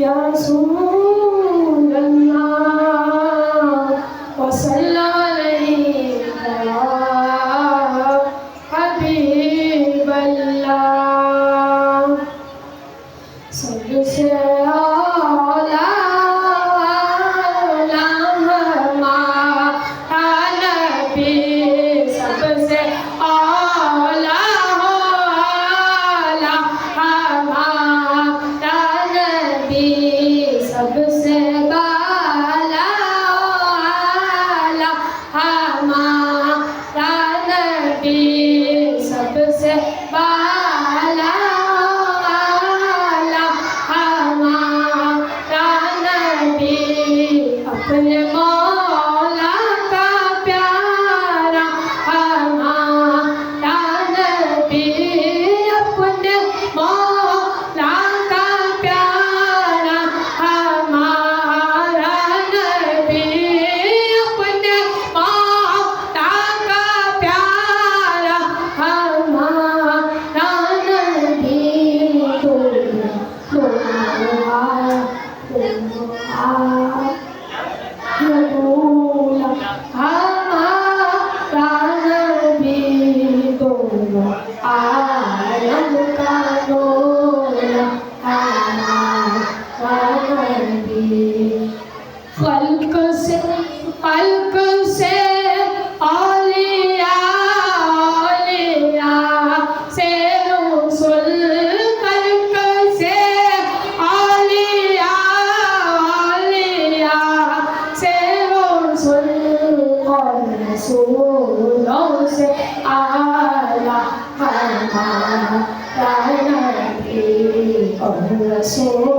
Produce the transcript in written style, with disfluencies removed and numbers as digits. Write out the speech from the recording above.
या रसूल अल्लाह वसल्लम अलैका या हबीब अल्लाह सबसे आला हमारा नबी सबसे आला हमारा नबी सबसे आला हमारा नबी सबसे आला हमारा नबी अपने मौला का प्यारा हमारा नबी अपने मौला का प्यारा हमारा नबी अपने मौला का प्यारा हमारा नबी हमारा नबी दोनों आलम का मौला हमारा नबी फल्क से औलिया औलिया से रसूल फल्क से औलिया औलिया से रसूल और रसूलों से आला हमारा नबी और रसूल